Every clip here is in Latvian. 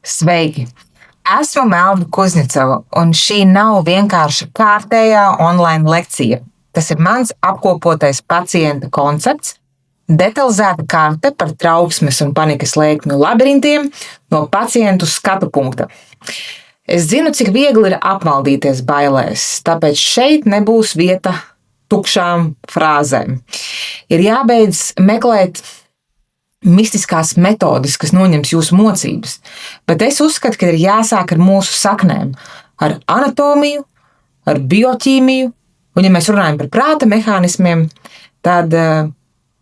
Sveiki! Esmu Melda Kuzņecova, un šī nav vienkārši kārtējā online lekcija. Tas ir mans apkopotais pacienta koncepts, detalizēta karte par trauksmes un panikas lēkmju labirintiem no pacientu skatu punkta. Es zinu, cik viegli ir apmaldīties bailēs, tāpēc šeit nebūs vieta tukšām frāzēm. Ir jābeidz meklēt mistiskās metodes, kas noņems jūsu mocības, bet es uzskatu, ka ir jāsāk ar mūsu saknēm, ar anatomiju, ar bioķīmiju, un ja mēs runājam par prāta mehānismiem, tad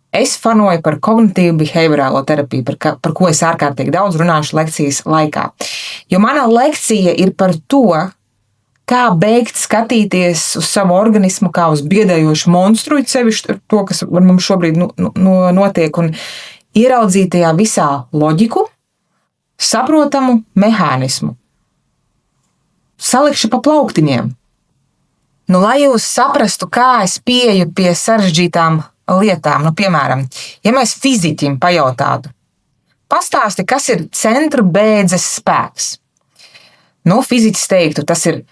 es fanoju par kognitīvu behaviorālo terapiju, par ko es ārkārtīgi daudz runāšu lekcijas laikā. Jo mana lekcija ir par to, kā beigt skatīties uz savu organismu kā uz biedējošu monstru, it sevišķi ar to, kas ar mums šobrīd notiek, un ieraudzīt tajā visā loģiku, saprotamu mehānismu. Salikšu pa plauktiņiem. Lai jūs saprastu, kā es pieeju pie sarežģītām lietām, piemēram, ja mēs fiziķim pajautātu, pastāsti, kas ir centra bēdzes spēks. Fiziķis teiktu, tas ir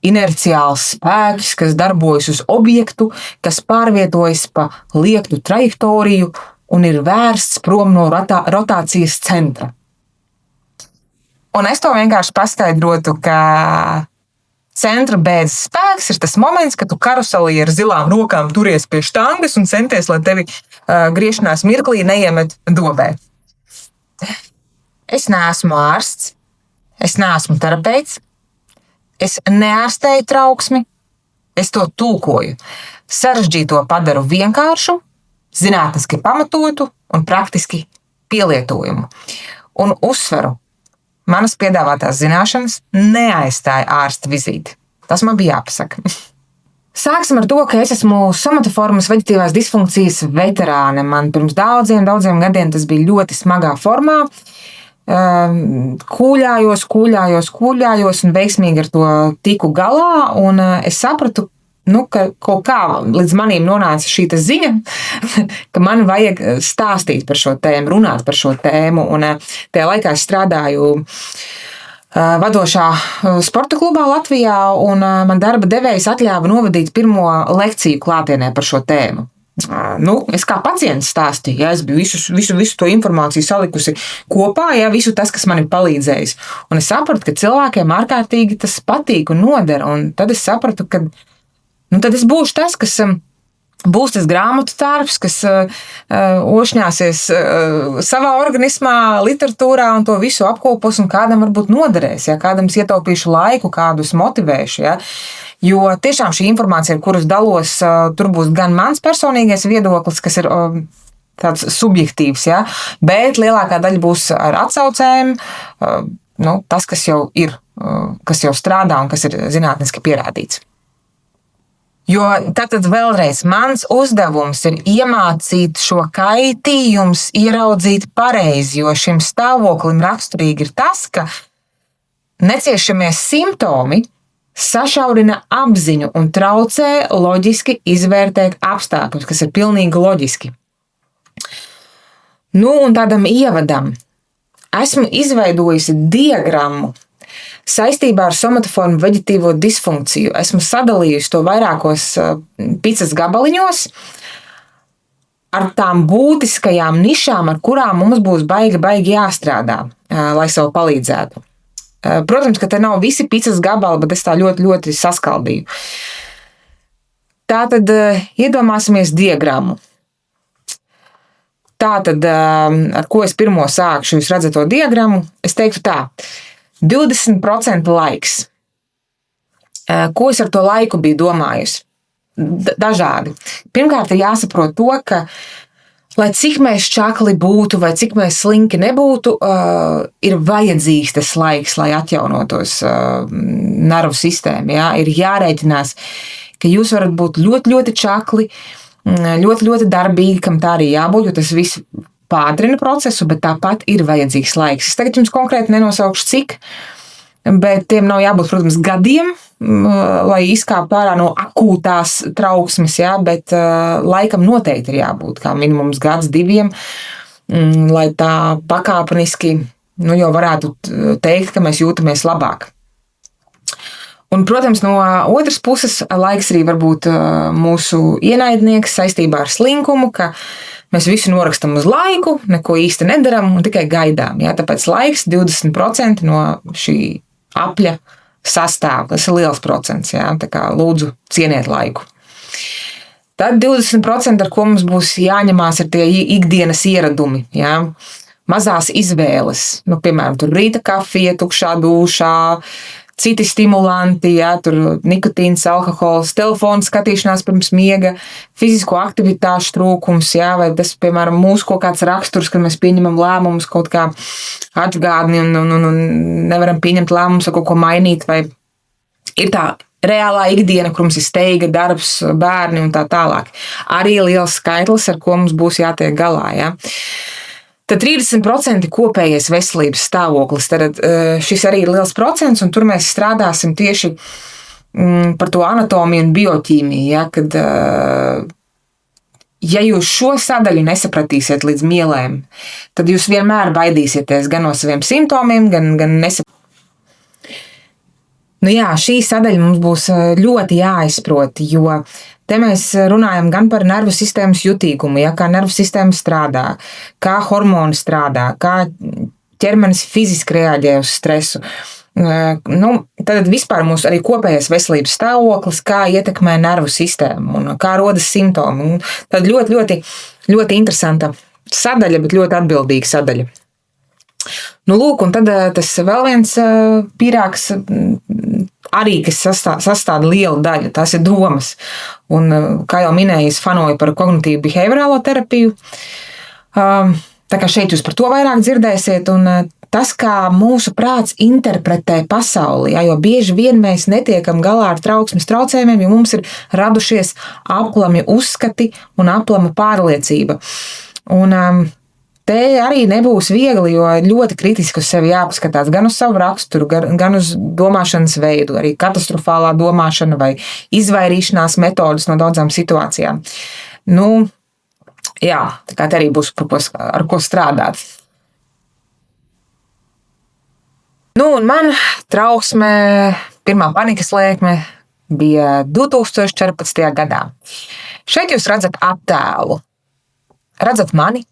inerciāls spēks, kas darbojas uz objektu, kas pārvietojas pa liektu trajektoriju un ir vērsts prom no rotācijas centra. Un es to vienkārši paskaidrotu, ka centra bēdzes spēks ir tas moments, kad tu karuselī ar zilām rokām turies pie štangas un centies, lai tevi griešanās mirklī neiemet dobē. Es neesmu ārsts, es neesmu terapeits, es neārstēju trauksmi, es to tulkoju. Sarežģīto padaru vienkāršu, zinātniski pamatotu un praktiski pielietojumu. Un uzsveru, manas piedāvātās zināšanas neaizstāja ārsta vizīti. Tas man bija jāpasaka. Sāksim ar to, ka es esmu somatoformas veģetīvās disfunkcijas veterāne. Man pirms daudziem gadiem tas bija ļoti smagā formā. Kūļājos un veiksmīgi ar to tiku galā. Un es sapratu, ka kaut kā līdz manim nonāca šī ziņa, ka man vajag stāstīt par šo tēmu, runāt par šo tēmu. Un tajā laikā es strādāju vadošā sporta klubā Latvijā, un man darba devējs atļāva novadīt pirmo lekciju klātienē par šo tēmu. Es kā pacients stāstīju, es biju visu to informāciju salikusi kopā, visu tas, kas man ir palīdzējis. Un es sapratu, ka cilvēkiem ārkārtīgi tas patīk un noder, un tad es sapratu, ka tad es būšu tas, kas būs tas grāmatu tārps, kas ošņāsies savā organismā, literatūrā un to visu apkopos un kādam varbūt noderēs, kādam es ietaupīšu laiku, kādus motivēšu. Jo tiešām šī informācija, ar kuras dalos, tur būs gan mans personīgais viedoklis, kas ir tāds subjektīvs, bet lielākā daļa būs ar atsaucēm, tas, kas jau ir, kas jau strādā un kas ir zinātniski pierādīts. Jo tātad vēlreiz mans uzdevums ir iemācīt šo kaitījumu, ieraudzīt pareizi, jo šim stāvoklim raksturīgi ir tas, ka neciešamie simptomi sašaurina apziņu un traucē loģiski izvērtēt apstākļus, kas ir pilnīgi loģiski. Un tādam ievadam esmu izveidojusi diagrammu saistībā ar somatoformu veģetīvo disfunkciju. Esmu sadalījusi to vairākos picas gabaliņos ar tām būtiskajām nišām, ar kurām mums būs baigi jāstrādā, lai sev palīdzētu. Protams, ka te nav visi picas gabali, bet es tā ļoti saskaldīju. Tātad iedomāsimies diagrammu. Tātad, ar ko es pirmo sākšu, jūs redzat to diagrammu, es teiktu tā. 20% laiks. Ko es ar to laiku biju domājusi? Dažādi. Pirmkārt, ir jāsaprot to, ka, lai cik mēs čakli būtu vai cik mēs slinki nebūtu, ir vajadzīgs tas laiks, lai atjaunotos nervu sistēma. Ir jārēķinās, ka jūs varat būt ļoti čakli, ļoti darbīgi, kam tā arī jābūt, jo tas viss pātrina procesu, bet tāpat ir vajadzīgs laiks. Es tagad jums konkrēti nenosaukšu cik, bet tiem nav jābūt, protams, gadiem, lai izkāptu ārā no akūtās trauksmes, bet laikam noteikti ir jābūt kā minimums gads, 2, lai tā pakāpeniski jau varētu teikt, ka mēs jūtamies labāk. Un, protams, no otras puses, laiks arī var būt mūsu ienaidnieks saistībā ar slinkumu, ka mēs visu norakstam uz laiku, neko īsti nedaram un tikai gaidām. Ja? Tāpēc laiks 20% no šī apļa sastāv. Tas ir liels procents. Ja? Tā kā lūdzu cieniet laiku. Tad 20%, ar ko mums būs jāņemās, ir tie ikdienas ieradumi. Ja? Mazās izvēles. Piemēram, tur rīta kafija, tukšā dūšā, citi stimulanti, ja, tur nikotīns, alkohols, telefona skatīšanās pirms miega, fizisko aktivitāšu trūkums, ja, vai tas, piemēram, mūsu kaut kāds raksturs, kad mēs pieņemam lēmumus kaut kā atgādni un nevaram pieņemt lēmumus ar kaut ko mainīt, vai ir tā reālā ikdiena, kur mums ir steiga, darbs, bērni un tā tālāk. Arī liels skaitlis, ar ko mums būs jātiek galā, ja. Tad 30% kopējais veselības stāvoklis. Tad šis arī ir liels procents, un tur mēs strādāsim tieši par to anatomiju un bioķīmiju. Ja, kad, ja jūs šo sadaļu nesapratīsiet līdz mielēm, tad jūs vienmēr baidīsieties gan no saviem simptomiem, gan nesapratīsiet. Šī sadaļa mums būs ļoti jāizprot, jo te mēs runājam gan par nervu sistēmas jutīgumu, ja, kā nervu sistēma strādā, kā hormoni strādā, kā ķermenis fiziski reaģē uz stresu. Tad vispār mūsu arī kopējais veselības stāvoklis, kā ietekmē nervu sistēmu un kā rodas simptomi. Tad ļoti, ļoti, ļoti interesanta sadaļa, bet ļoti atbildīga sadaļa. Lūk, un tad tas vēl viens pīrāgs arī, kas sastāda lielu daļu, tās ir domas. Un, kā jau minēju, es fanoju par kognitīvu behaviorālo terapiju. Tā kā šeit jūs par to vairāk dzirdēsiet, un tas, kā mūsu prāts interpretē pasauli, jo bieži vien mēs netiekam galā ar trauksmes traucējumiem, jo mums ir radušies aplami uzskati un aplama pārliecība. Un te arī nebūs viegli, jo ļoti kritiski uz sevi jāpaskatās gan uz savu raksturu, gan uz domāšanas veidu, arī katastrofālā domāšana vai izvairīšanās metodas no daudzām situācijām. Tā kā te arī būs ar ko strādāt. Un man trauksme, pirmā panikas lēkme bija 2014. gadā. Šeit jūs redzat attēlu. Redzat mani?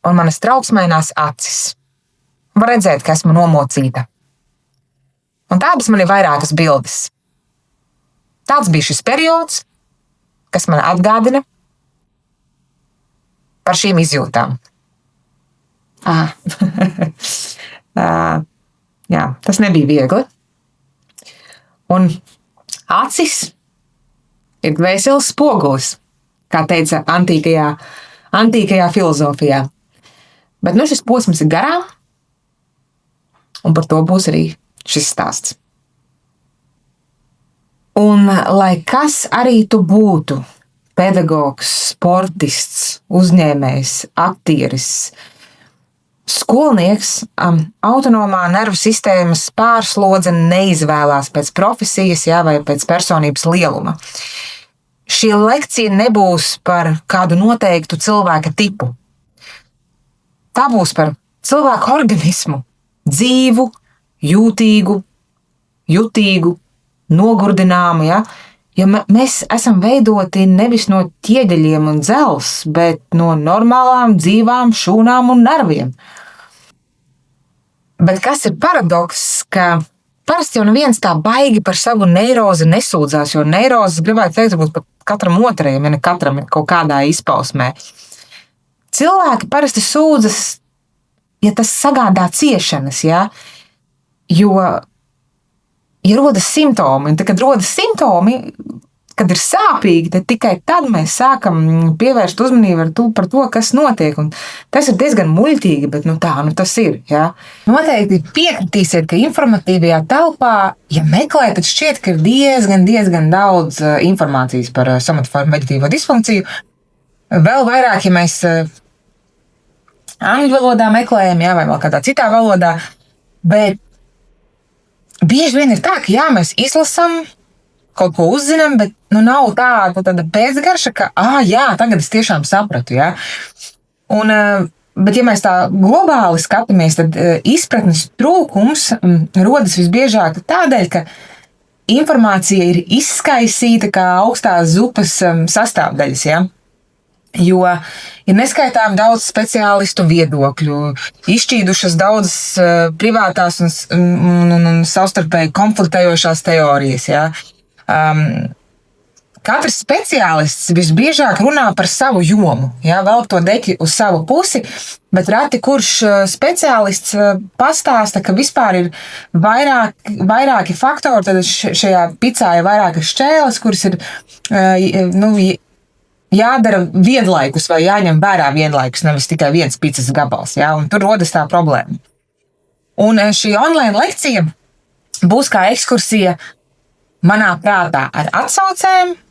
Un manas trauksmainās acis. Var redzēt, ka esmu nomocīta. Un tādas man ir vairākas bildes. Tāds bija šis periods, kas man atgādina par šīm izjūtām. Jā, tas nebija viegli. Un acis ir dvēseles spogulis, kā teica antīkajā filozofijā. Bet šis posms ir garām, un par to būs arī šis stāsts. Un lai kas arī tu būtu, pedagogs, sportists, uzņēmējs, aktieris, skolnieks, autonomā nervu sistēmas pārslodze neizvēlās pēc profesijas, vai pēc personības lieluma. Šī lekcija nebūs par kādu noteiktu cilvēka tipu. Tā būs par cilvēku organismu, dzīvu, jūtīgu, jutīgu, nogurdināmu. Ja mēs esam veidoti nevis no ķieģeļiem un dzelzs, bet no normālām, dzīvām šūnām un nerviem. Bet kas ir paradoks, ka parasti jau neviens tā baigi par savu neirozi nesūdzās, jo neirozes, gribētu teikt, varbūt pat katram otrajam, ja ne katram ir kaut kādā izpausmē. Cilvēki parasti sūdzas, ja tas sagādā ciešanas, jo, ja rodas simptomi, un tad, kad rodas simptomi, kad ir sāpīgi, tad tikai tad mēs sākam pievērst uzmanību par to, kas notiek. Un tas ir diezgan muļķīgi, bet tas ir. Noteikti piekritīsiet, ka informatīvajā telpā, ja meklē, tad šķiet, ka ir diezgan daudz informācijas par somatoformu veģetīvo disfunkciju. Vēl vairāk, ja mēs angļu valodā meklējam, vai vēl kādā citā valodā, bet bieži vien ir tā, ka mēs izlasam, kaut ko uzzinām, bet nav tāda pēcgarša, ka, tagad es tiešām sapratu, Un Bet, ja mēs tā globāli skatāmies, tad izpratnes trūkums rodas visbiežāk tādēļ, ka informācija ir izskaisīta kā augstās zupas sastāvdaļas, ja? Jo ir neskaitām daudz speciālistu viedokļu, izšķīdušas daudzas privātās un savstarpēji konfliktējošās teorijas. Ja? Katrs speciālists visbiežāk runā par savu jomu, ja? Velk to deķi uz savu pusi, bet reti kurš speciālists pastāsta, ka vispār ir vairāki faktori, tad šajā picā ir vairākas šķēles, kuras ir, jādara vienlaikus vai jāņem vērā vienlaikus, nevis tikai viens picas gabals, ja? Un tur rodas tā problēma. Un šī online lekcija būs kā ekskursija manā prātā ar atsaucēm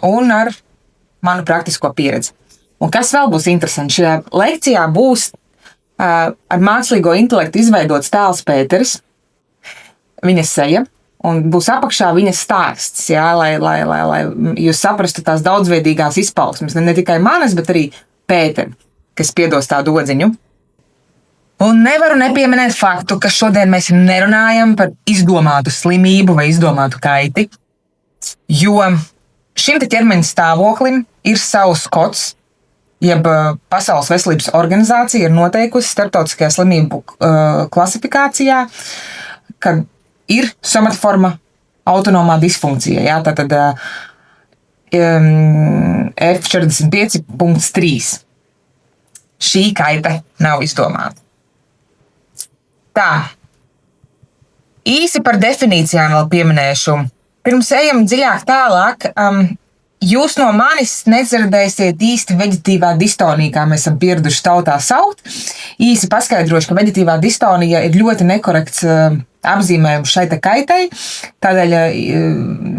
un ar manu praktisko pieredzi. Un kas vēl būs interesanti, šajā lekcijā būs ar mākslīgo intelektu izveidots tēls Pēteris, viņa seja, un būs apakšā viņas stāsts, jā, lai jūs saprastu tās daudzveidīgās izpausmes. Ne tikai manas, bet arī Pētera, kas piedos tādu odziņu. Un nevaru nepieminēt faktu, ka šodien mēs nerunājam par izdomātu slimību vai izdomātu kaiti, jo šim te ķermeņa stāvoklim ir savs kods, jeb Pasaules veselības organizācija ir noteikusi starptautiskajā slimību klasifikācijā, ka ir somatoforma autonomā disfunkcija. Jā, tātad F45.3. Šī kaita nav izdomāta. Tā. Īsi par definīcijām vēl pieminēšu. Pirms ejam dziļāk tālāk, jūs no manis nedzirdēsiet īsti veģetīvā distonija, kā mēs esam pieraduši tautā saukt. Īsi paskaidrošu, ka veģetīvā distonija ir ļoti nekorekts apzīmējums šai te kaitai, tādēļ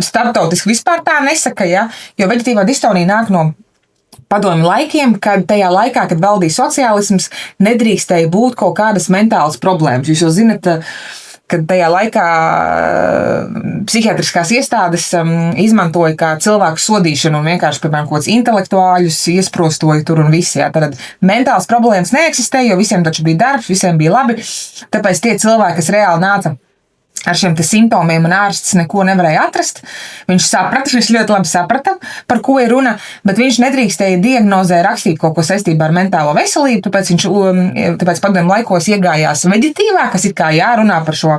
starptautiski vispār tā nesaka, ja? Jo veģetīvā distonija nāk no padomju laikiem, kad tajā laikā, kad valdīja sociālisms, nedrīkstēja būt kaut kādas mentālas problēmas. Jūs jau zinat, kad tajā laikā psihiatriskās iestādes izmantoja kā cilvēku sodīšanu un vienkārši, piemēram, kaut kāds intelektuāļus iesprostoja tur un visi. Jā. Tad mentāls problēmas neeksistēja, jo visiem taču bija darbs, visiem bija labi. Tāpēc tie cilvēki, kas reāli nāca ar šiem te simptomiem un ārsts neko nevarēja atrast, viņš ļoti labi saprata, par ko ir runa, bet viņš nedrīkstēja diagnozē rakstīt kaut ko saistībā ar mentālo veselību, tāpēc padomju laikos iegājās veģetīvā, kas ir kā jārunā par šo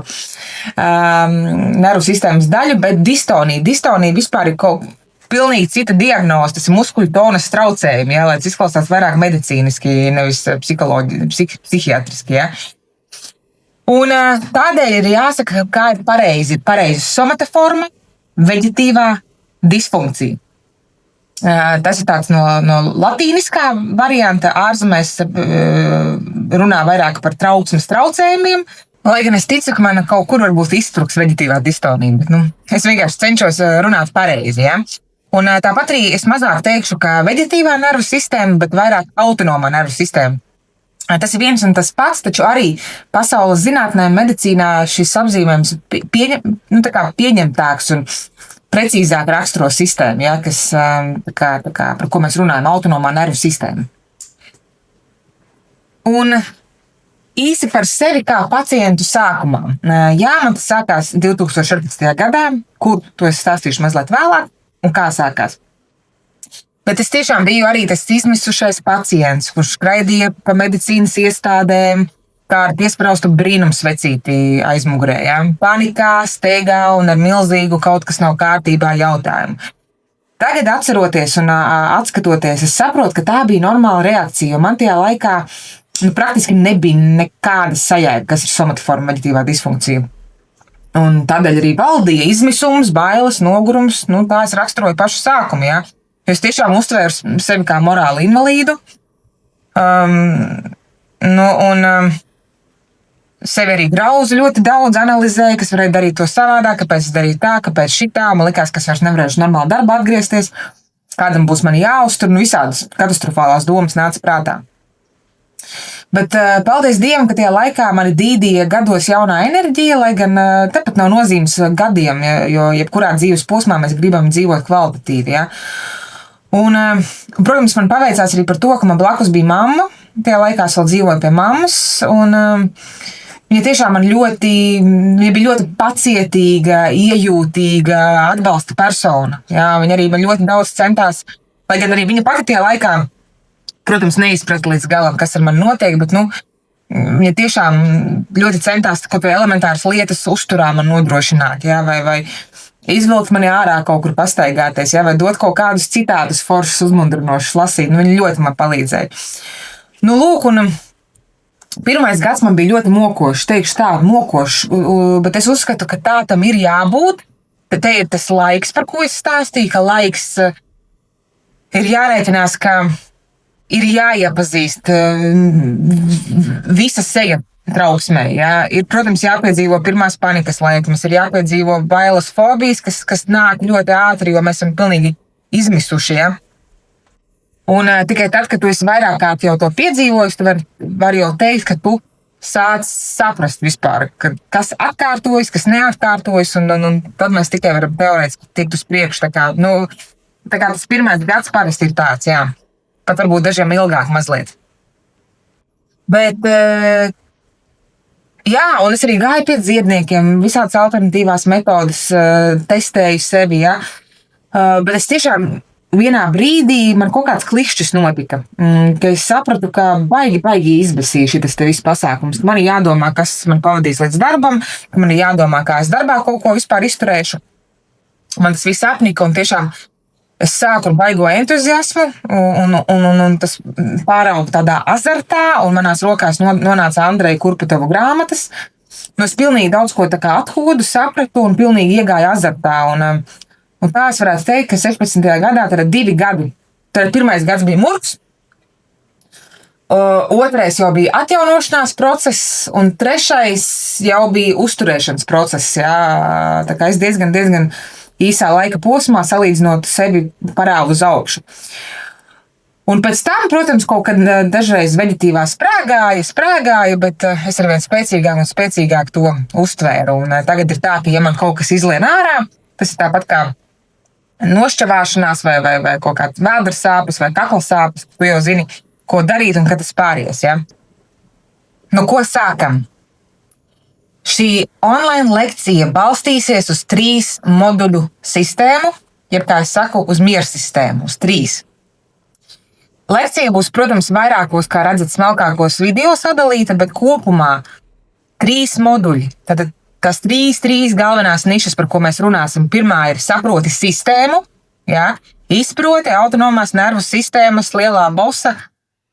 nervu sistēmas daļu, bet distonija vispār ir kaut pilnīgi cita diagnoze, tas ir muskuļu tonas traucējumi, jā, lai tas izklausās vairāk medicīniski, nevis psihiatriski, jā. Un tādēļ ir jāsaka, kā ir pareizi. Ir pareizi somatoforma, veģetīvā disfunkcija. Tas ir tāds no latīniskā varianta. Ārzemēs runā vairāk par trauksmes traucējumiem, lai gan es ticu, ka man kaut kur varbūt iztruks veģetīvā distonija, bet es vienkārši cenšos runāt pareizi. Ja? Un tāpat arī es mazāk teikšu, ka veģetīvā nervu sistēma, bet vairāk autonomā nervu sistēma. Tas ir viens un tas pats, taču arī pasaules zinātnē un medicīnā šis apzīmējums pieņemtāks un precīzāk raksturo sistēmu, ja, kas, par ko mēs runājam, autonomā nervu sistēma. Un īsi par sevi kā pacientu sākumā. Jā, man tas sākās 2014. gadā, kur to es stāstīšu mazliet vēlāk, un kā sākās. Bet es tiešām biju arī tas izmisušais pacients, kurš skraidīja pa medicīnas iestādēm, kā ar piespraustu brīnumsvecīti aizmugurē. Ja? Panikā, steigā un ar milzīgu kaut kas nav kārtībā jautājumu. Tagad atceroties un atskatoties, es saprotu, ka tā bija normāla reakcija, jo man tajā laikā praktiski nebija nekāda sajēga, kas ir somatoforma veģetīvā disfunkcija. Un tādēļ arī valdīja izmisums, bailes, nogurums, tā es raksturoju pašu sākumu, ja? Es tiešām uztvēru sevi kā morāli invalīdu, sevi arī grauzu ļoti daudz, analizēju, kas varēja darīt to savādāk, kāpēc es darīju tā, kāpēc šitā, man likās, ka es vairs nevarēšu normāli darbā atgriezties, kādam būs mani jāuztur, visādas katastrofālās domas nāca prātā. Bet paldies Dievam, ka tajā laikā mani dīdīja gados jaunā enerģija, lai gan tepat nav nozīmes gadiem, jo jebkurā dzīves posmā mēs gribam dzīvot kvalitatīvi. Ja? Un, protams, man paveicās arī par to, ka man blakus bija mamma, tajā laikā es vēl dzīvoju pie mammas, un viņa tiešām viņa bija ļoti pacietīga, iejūtīga, atbalsta persona. Jā, viņa arī man ļoti daudz centās, lai gan arī viņa pati tajā laikā, protams, neizprata līdz galam, kas ar mani notiek, bet, viņa tiešām ļoti centās kaut vai elementāras lietas uzturā man nodrošināt, jā, vai izvilkt mani ārā kaut kur pastaigāties, jā, vai dot kaut kādus citādus foršus uzmundrinošus lasīt. Viņa ļoti man palīdzēja. Lūk, un pirmais gads man bija ļoti mokošs, teikšu tā, mokošs, bet es uzskatu, ka tā tam ir jābūt. Te ir tas laiks, par ko es stāstīju, ka laiks ir jārēķinās, ka ir jāiepazīst visa seja trauksmē. Jā. Ir, protams, jāpiedzīvo pirmās panikas laikmas, ir jāpiedzīvo bailes, fobijas, kas nāk ļoti ātri, jo mēs esam pilnīgi izmisuši. Jā. Un tikai tad, kad tu esi vairāk kārt jau to piedzīvojis, tu vari jau teikt, ka tu sāc saprast vispār, kas atkārtojas, kas neatkārtojas, un tad mēs tikai varam teorētiski tikt uz priekšu. Tā kā tas pirmais gads parasti ir tāds, jā. Pat varbūt dažiem ilgāk mazliet. Bet, jā, un es arī gāju pie dziedniekiem, visādas alternatīvās metodas, testēju sevi, jā. Bet es tiešām vienā brīdī man kaut kāds klikšķis notika, ka es sapratu, ka baigi izbasīja šitas te viss pasākums. Man ir jādomā, kas man pavadīs līdz darbam, man ir jādomā, kā es darbā kaut ko vispār izturēšu. Man tas viss apnika un tiešām es sāku ar baigo entuziasmu, un tas pārauga tādā azartā, un manās rokās nonāca Andreja Kurpatovu grāmatas. Es pilnīgi daudz ko tā kā athodu, sapratu un pilnīgi iegāju azartā. Un tā es varētu teikt, ka 16. gadā tad 2 gadi. Tad pirmais gads bija murgs, otrais jau bija atjaunošanās process, un trešais jau bija uzturēšanas process. Jā. Tā kā es diezgan īsā laika posmā salīdzinot sevi parāvu uz augšu. Un pēc tam, protams, kaut kad dažreiz veģetīvā sprāgāja, bet es arvien spēcīgāk un spēcīgāk to uztvēru. Un tagad ir tā, ka ja man kaut kas izlien ārā, tas ir tāpat kā nošķavāšanās vai kaut kāds vēdra sāpes vai kakla sāpes, tu jau zini, ko darīt un kad tas pāries. Ja? Ko sākam? Šī online lekcija balstīsies uz 3 moduļu sistēmu, jeb, kā es saku, uz mieru sistēmu, uz 3. Lekcija būs, protams, vairākos, kā redzat, smalkākos video sadalīta, bet kopumā 3 moduļi. Tātad tas 3 galvenās nišas, par ko mēs runāsim. Pirmā ir saproti sistēmu, jā, izproti autonomās nervu sistēmas lielā bosa,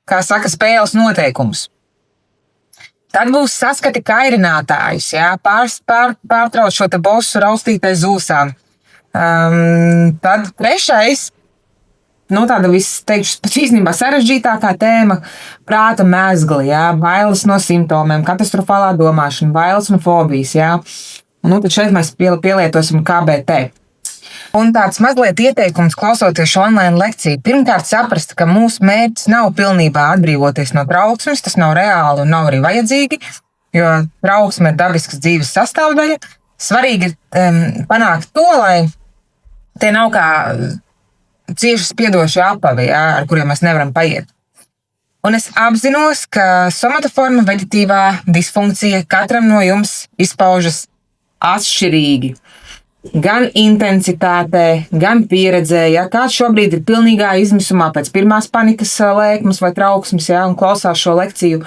kā saka, spēles noteikumus. Tad būs saskati kairinātājus, jā, pārtrauc šo te bosu raustītai zūsām. Tad trešais, tāda teikšu, īstenībā sarežģītākā tēma - prāta mezgli, jā, bailes no simptomiem, katastrofālā domāšana, bailes un fobijas, jā. Un tad šeit mēs pielietosim KBT. Un tāds mazliet ieteikums klausoties šo online lekciju. Pirmkārt saprast, ka mūsu mērķis nav pilnībā atbrīvoties no trauksmes, tas nav reāli un nav arī vajadzīgi, jo trauksme ir dabiskas dzīves sastāvdaļa. Svarīgi ir panākt to, lai tie nav kā cieši spiedoši apavi, jā, ar kuriem mēs nevaram paiet. Un es apzinos, ka somatoforma veģetīvā disfunkcija katram no jums izpaužas atšķirīgi. Gan intensitātē, gan pieredzē, ja kāds šobrīd ir pilnīgā izmisumā pēc pirmās panikas lēkmes vai trauksmes, ja, un klausās šo lekciju,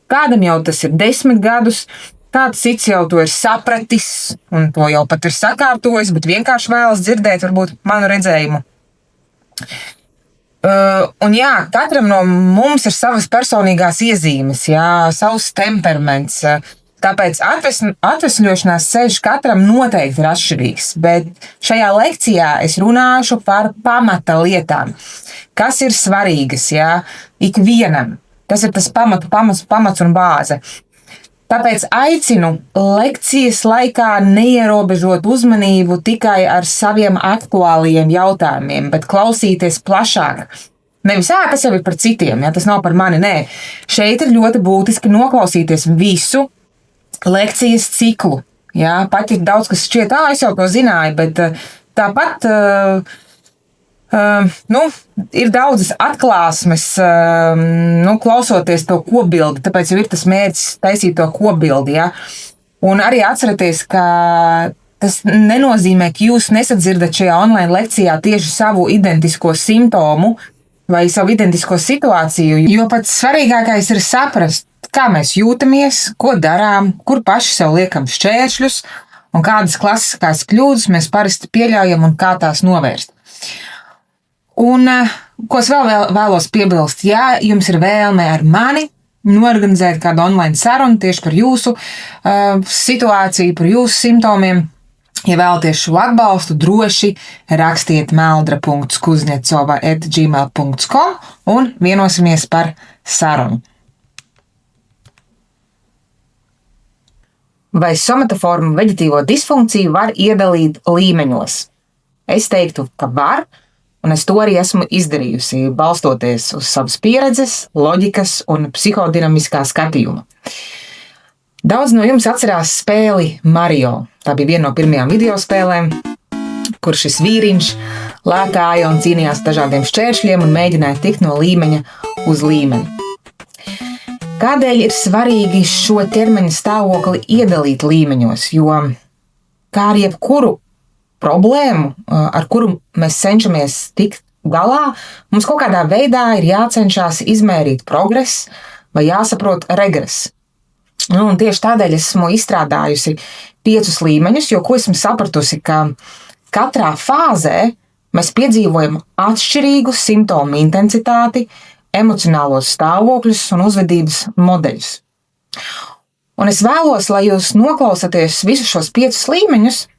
kādam jau tas ir 10 gadus, kāds cits jau to ir sapratis, un to jau pat ir sakārtojis, bet vienkārši vēlas dzirdēt varbūt manu redzējumu. Un jā, katram no mums ir savas personīgās iezīmes, jā, savs temperaments. Tāpēc atvesļošanās ceļš katram noteikti ir atšķirīgs, bet šajā lekcijā es runāšu par pamata lietām, kas ir svarīgas, jā, ikvienam. Tas ir tas pamats un bāze. Tāpēc aicinu lekcijas laikā neierobežot uzmanību tikai ar saviem aktuālajiem jautājumiem, bet klausīties plašāk. Nevis, tas jau ir par citiem, ja, tas nav par mani, nē. Šeit ir ļoti būtiski noklausīties visu lekcijas ciklu. Jā, pat ir daudz, kas šķiet, es jau to zināju, bet tāpat Ir daudzas atklāsmes, klausoties to kopbildi, tāpēc jau ir tas mērķis taisīt to kopbildi. Ja? Un arī atceraties, ka tas nenozīmē, ka jūs nesadzirdat šajā online lekcijā tieši savu identisko simptomu vai savu identisko situāciju, jo pats svarīgākais ir saprast, kā mēs jūtamies, ko darām, kur paši sev liekam šķēršļus un kādas klasiskās kļūdas mēs parasti pieļaujam un kā tās novērst. Un, ko es vēl vēlos piebilst, ja jums ir vēlme ar mani norganizēt kādu online sarunu tieši par jūsu situāciju, par jūsu simptomiem, ja vēlaties šo atbalstu, droši rakstiet meldra.kuznecova@gmail.com un vienosimies par sarunu. Vai somatoformu veģetīvo disfunkciju var iedalīt līmeņos? Es teiktu, ka var. Un es to arī esmu izdarījusi, balstoties uz savas pieredzes, loģikas un psihodinamiskā skatījuma. Daudz no jums atcerās spēli Mario. Tā bija viena no pirmajām video spēlēm, kur šis vīriņš lēkāja un cīnījās dažādiem šķēršļiem un mēģināja tikt no līmeņa uz līmeni. Kādēļ ir svarīgi šo ķermeņa stāvokli iedalīt līmeņos? Jo kā ar jebkuru problēmu, ar kuru mēs cenšamies tikt galā, mums kaut kādā veidā ir jācenšas izmērīt progress vai jāsaprot regress. Un tieši tādēļ esmu izstrādājusi 5 līmeņus, jo ko esmu sapratusi, ka katrā fāzē mēs piedzīvojam atšķirīgu simptomu intensitāti, emocionālos stāvokļus un uzvedības modeļus. Un es vēlos, lai jūs noklausāties visus šos 5 līmeņus,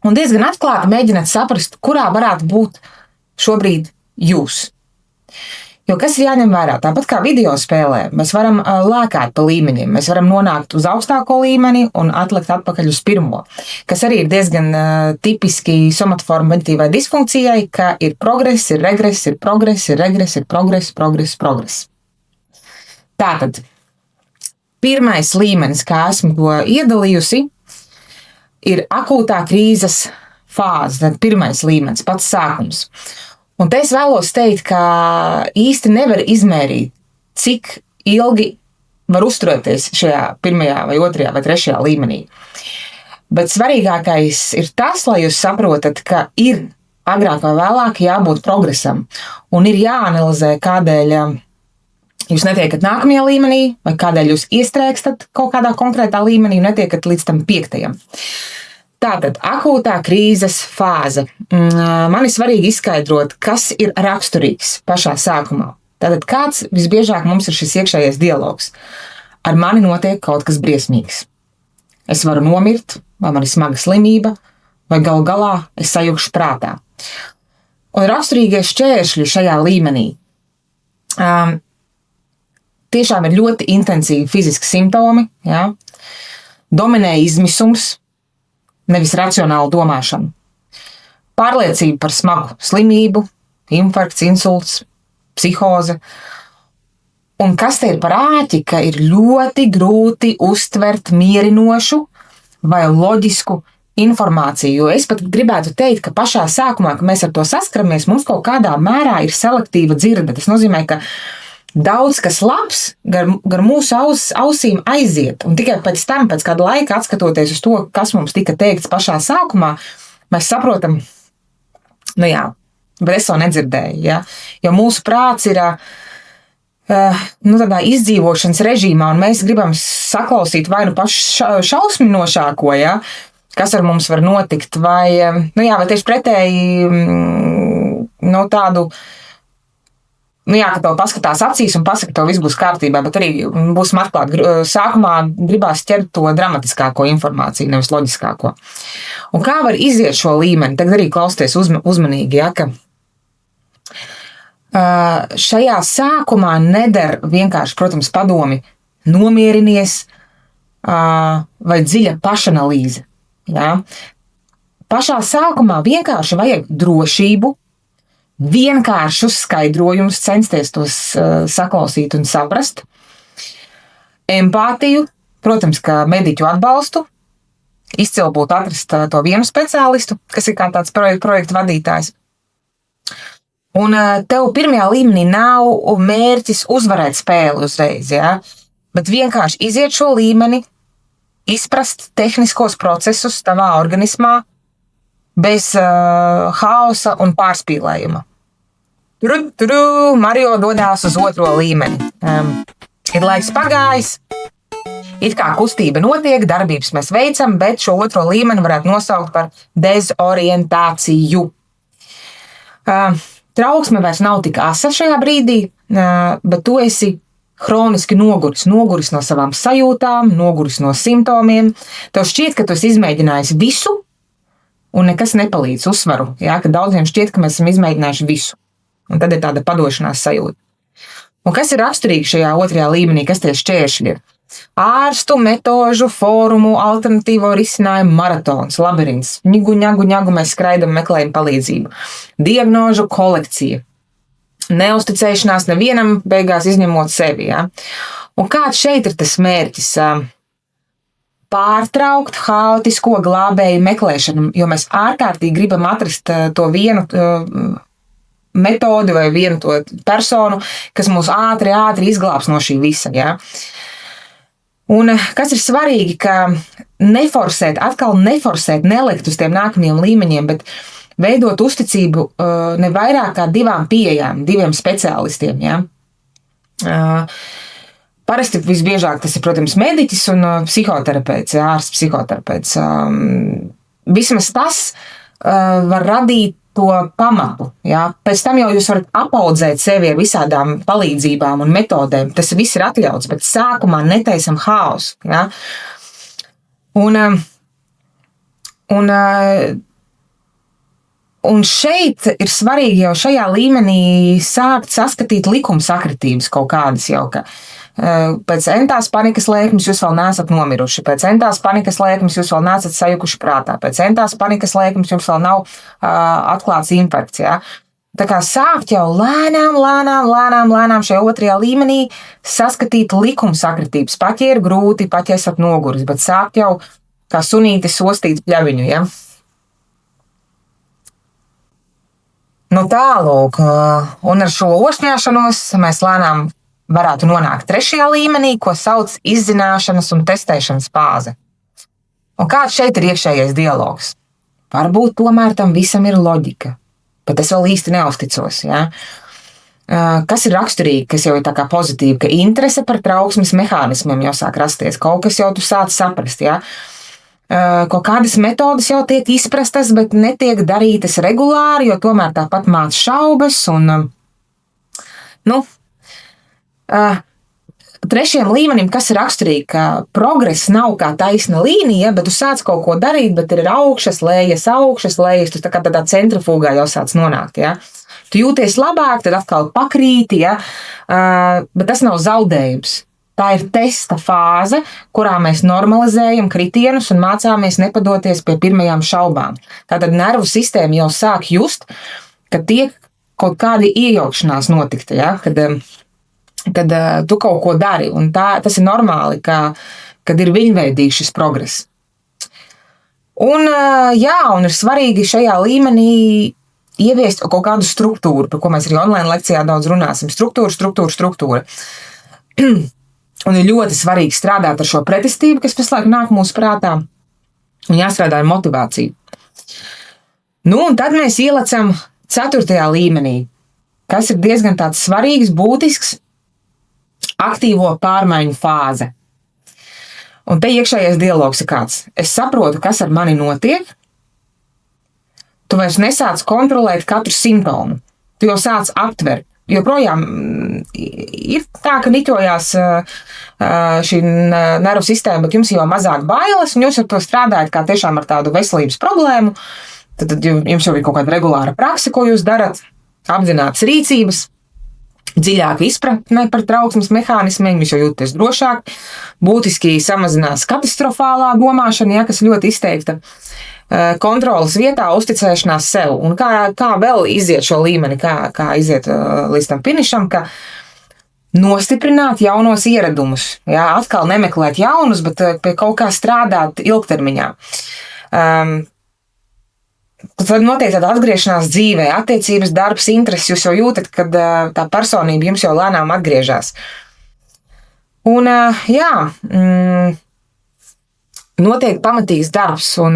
un diezgan atklāti mēģināt saprast, kurā varētu būt šobrīd jūs. Jo kas ir jāņem vērā? Tāpat kā video spēlē, mēs varam lēkāt pa līmeņiem, mēs varam nonākt uz augstāko līmeni un atlikt atpakaļ uz pirmo, kas arī ir diezgan tipiski somatoformu veģetīvai disfunkcijai, ka ir progress, ir regress, ir progress, ir regress, ir progress, progress, progress. Tātad, pirmais līmenis, kā esmu to iedalījusi, ir akūtā krīzes fāze, tad pirmais līmenis, pats sākums. Un te es vēlos teikt, ka īsti nevar izmērīt, cik ilgi var uzturēties šajā pirmajā vai otrajā vai trešajā līmenī. Bet svarīgākais ir tas, lai jūs saprotat, ka ir agrāk vai vēlāk jābūt progresam un ir jāanalizē, kādēļ jūs netiekat nākamajā līmenī vai kādēļ jūs iestrēgstat kaut kādā konkrētā līmenī un netiekat līdz tam 5. Tātad, akūtā krīzes fāze. Man ir svarīgi izskaidrot, kas ir raksturīgs pašā sākumā. Tātad, kāds visbiežāk mums ir šis iekšējais dialogs? Ar mani notiek kaut kas briesmīgs. Es varu nomirt, vai man ir smaga slimība, vai galu galā es sajukšu prātā. Un raksturīgie šķēršļi šajā līmenī tiešām ir ļoti intensīvi fiziski simptomi, ja? Dominē izmisums, nevis racionāla domāšana. Pārliecība par smagu slimību, infarkts, insults, psihoze. Un kas te ir par āķi, ka ir ļoti grūti uztvert mierinošu vai loģisku informāciju, jo es pat gribētu teikt, ka pašā sākumā, kad mēs ar to saskaramies, mums kaut kādā mērā ir selektīva dzirde. Tas nozīmē, ka daudz kas labs gar mūsu ausīm aiziet, un tikai pēc tam, pēc kāda laika atskatoties uz to, kas mums tika teikts pašā sākumā, mēs saprotam, bet es to nedzirdēju, ja? Jo mūsu prāts ir tādā izdzīvošanas režīmā, un mēs gribam saklausīt vai nu pašu šausminošāko, ja? Kas ar mums var notikt, vai tieši pretēji tādu, ka tev paskatās acīs un pasaka, ka tev viss būs kārtībā, bet arī būsim atklāti. Sākumā gribās ķert to dramatiskāko informāciju, nevis loģiskāko. Un kā var iziet šo līmeni? Tagad arī klausieties uzmanīgi, ja, ka šajā sākumā neder vienkārši, protams, padomi nomierinies vai dziļa pašanalīze. Ja? Pašā sākumā vienkārši vajag drošību, vienkāršus skaidrojumus, censties tos saklausīt un saprast, empātiju, protams, ka mediķu atbalstu, izcili būtu atrast to vienu speciālistu, kas ir kā tāds projektu vadītājs, Un tev pirmajā līmenī nav mērķis uzvarēt spēli uzreiz, ja? Bet vienkārši iziet šo līmeni, izprast tehniskos procesus tavā organismā bez haosa un pārspīlējuma. Mario dodās uz otro līmeni. Ir laiks pagājis, it kā kustība notiek, darbības mēs veicam, bet šo otro līmeni varētu nosaukt par dezorientāciju. Trauksme vairs nav tik asa šajā brīdī, bet tu esi hroniski noguris no savām sajūtām, noguris no simptomiem. Tev šķiet, ka tu esi izmēģinājis visu, un nekas nepalīdz uzsvaru. Ja? Ka daudziem šķiet, ka mēs esam izmēģinājuši visu. Un tad ir tāda padošanās sajūta. Un kas ir raksturīgi šajā otrajā līmenī, kas tie šķēršļi ir? Ārstu, metožu, fórumu, alternatīvo risinājumu maratons, labirints. Ņagu, mēs skraidam, meklējam palīdzību. Diagnožu kolekcija. Neusticēšanās nevienam, beigās izņemot sevi. Ja? Un kāds šeit ir tas mērķis? Pārtraukt haotisko glābēju meklēšanu, jo mēs ārkārtīgi gribam atrast to vienu metodi vai vienu to personu, kas mūs ātri izglābs no šī visa. Ja? Un kas ir svarīgi, ka neforsēt, nelikt uz tiem nākamajiem līmeņiem, bet veidot uzticību ne vairāk kā diviem speciālistiem. Ja? Parasti visbiežāk tas ir, protams, mediķis un psihoterapeits, ārsts psihoterapeits. Vismaz tas var radīt to pamatu. Ja? Pēc tam jau jūs varat apaudzēt sevi ar visādām palīdzībām un metodēm. Tas viss ir atļauts, bet sākumā netaisam haosu. Ja? Un šeit ir svarīgi jau šajā līmenī sākt saskatīt likumsakritības kaut kādas jau, ka pēc entās panikas lēkmes jūs vēl neesat nomiruši, pēc entās panikas lēkmes jūs vēl neesat sajukuši prātā, pēc entās panikas lēkmes jums vēl nav atklāts infarkts. Ja? Tā kā sākt jau lēnām šajā otrajā līmenī saskatīt likumsakritības. Pat ja ir grūti, pat ja esat noguris, bet sākt jau kā sunīti sostīt pļaviņu. Ja? Nu tālūk, un ar šo osņāšanos mēs lēnām varētu nonākt trešajā līmenī, ko sauc izzināšanas un testēšanas fāze. Un kāds šeit ir iekšējais dialogs? Varbūt tomēr tam visam ir loģika, bet es vēl īsti neusticos. Ja? Kas ir raksturīgi, kas jau ir tā kā pozitīvi, ka interese par trauksmes mehānismiem jau sāk rasties, kaut kas jau tu sāc saprast. Ja? Kaut kādas metodas jau tiek izprastas, bet netiek darītas regulāri, jo tomēr tāpat māc šaubas un, trešajam līmenim, kas ir raksturīgi, ka progress nav kā taisna līnija, bet tu sāc kaut ko darīt, bet ir augšas, lejas, tu tā kā tādā centrifugā jau sāc nonākt. Ja? Tu jūties labāk, tad atkal pakrīti, ja? Bet tas nav zaudējums. Tā ir testa fāze, kurā mēs normalizējam kritienus un mācāmies nepadoties pie pirmajām šaubām. Tātad nervu sistēma jau sāk just, ka tiek kaut kāda iejaukšanās notikta, ja? Kad tu kaut ko dari. Un tas ir normāli, kad ir viņveidīgs šis progress. Un ir svarīgi šajā līmenī ieviest kaut kādu struktūru, par ko mēs arī online lekcijā daudz runāsim. Struktūra. Un ir ļoti svarīgi strādāt ar šo pretestību, kas visu laiku nāk mūsu prātā, un jāstrādā ar motivāciju. Un tad mēs ielecam 4. līmenī, kas ir diezgan tāds svarīgs, būtisks, aktīvo pārmaiņu fāze. Un te iekšējais dialogs ir kāds. Es saprotu, kas ar mani notiek. Tu vairs nesāc kontrolēt katru simptomu. Tu jau sāc aptvert. Joprojām ir tā, ka niķojās šī nervu sistēma, bet jums jau mazāk bailes, un jūs ar to strādājat kā tiešām ar tādu veselības problēmu. Tad jums jau ir kaut kāda regulāra prakse, ko jūs darat, apzinātas rīcības, dziļāka izpratne par trauksmes mehānismiem, jūs jau jūtaties drošāk, būtiski samazinās katastrofālā domāšana, ja, kas ļoti izteikta. Kontrolas vietā uzticēšanās sev. Un kā vēl iziet šo līmeni, kā iziet līdz tam finišam, ka nostiprināt jaunos ieradumus. Jā, atkal nemeklēt jaunus, bet pie kaut kā strādāt ilgtermiņā. tad notiek tāda atgriešanās dzīvē, attiecības, darbs, intereses. Jūs jau jūtat, kad tā personība jums jau lēnām atgriežas. Un, notiek pamatīgs darbs. Un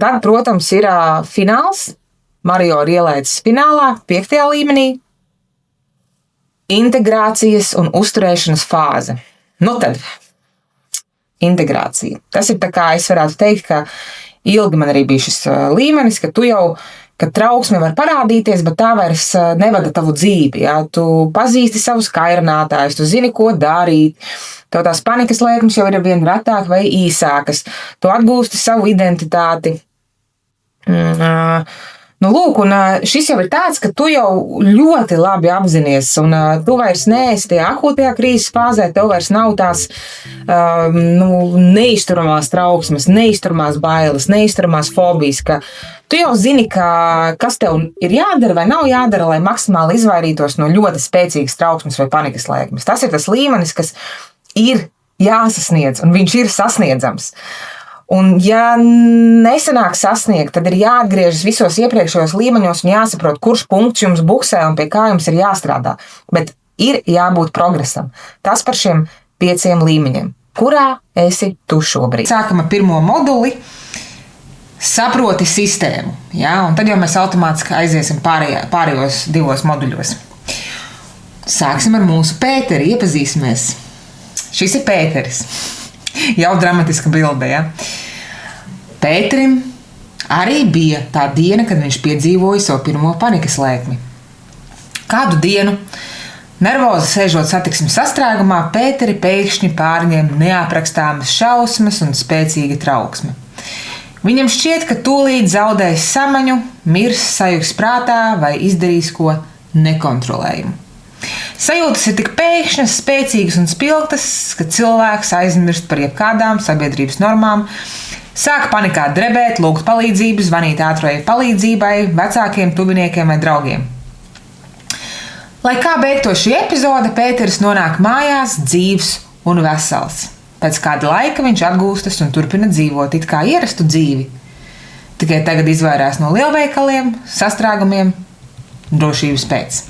tad, protams, ir fināls. Mario ir ielaicis finālā, 5. līmenī. Integrācijas un uzturēšanas fāze. Tad integrācija. Tas ir tā kā es varētu teikt, ka ilgi man arī bija šis līmenis, ka tu jau, kad trauksme var parādīties, bet tā vairs nevada tavu dzīvi. Jā? Tu pazīsti savus kairinātājus, tu zini, ko darīt. Tev tās panikas lēkmes jau ir vien retāk vai īsākas. Tu atgūsti savu identitāti. Lūk, un šis jau ir tāds, ka tu jau ļoti labi apzinies, un tu vairs neesi tajā akūtajā krīzes fāzē, tev vairs nav tās neizturamās trauksmes, neizturamās bailes, neizturamās fobijas, ka tu jau zini, kas tev ir jādara vai nav jādara, lai maksimāli izvairītos no ļoti spēcīgas trauksmes vai panikas lēkmes. Tas ir tas līmenis, kas ir jāsasniedz, un viņš ir sasniedzams. Un, ja nesanāk sasniegt, tad ir jāatgriežas visos iepriekšējos līmeņos un jāsaprot, kurš punkts jums buksē un pie kā jums ir jāstrādā. Bet ir jābūt progresam. Tas par šiem 5 līmeņiem. Kurā esi tu šobrīd? Sākam ar pirmo moduli. Saproti sistēmu. Ja? Un tad jau mēs automātiski aiziesim pārējos 2 moduļos. Sāksim ar mūsu Pēteri, iepazīsimies. Šis ir Pēteris. Jau dramatiska bilde, ja? Pēterim arī bija tā diena, kad viņš piedzīvoja savu pirmo panikas lēkmi. Kādu dienu, nervozi sēžot satiksmes sastrēgumā, Pēteri pēkšņi pārņem neaprakstāmas šausmas un spēcīga trauksme. Viņam šķiet, ka tūlīt zaudēs samaņu, mirs, sajuks prātā vai izdarīs ko nekontrolējumu. Sajūtas ir tik pēkšņas, spēcīgas un spilgtas, ka cilvēks aizmirst par jebkādām sabiedrības normām, sāk panikā drebēt, lūgt palīdzību, zvanīt ātrajai palīdzībai, vecākiem, tuviniekiem vai draugiem. Lai kā beigtos šī epizode, Pēteris nonāk mājās dzīvs un vesels. Pēc kāda laika viņš atgūstas un turpina dzīvot it kā ierastu dzīvi. Tikai tagad izvairās no lielveikaliem, sastrēgumiem, drošības pēc.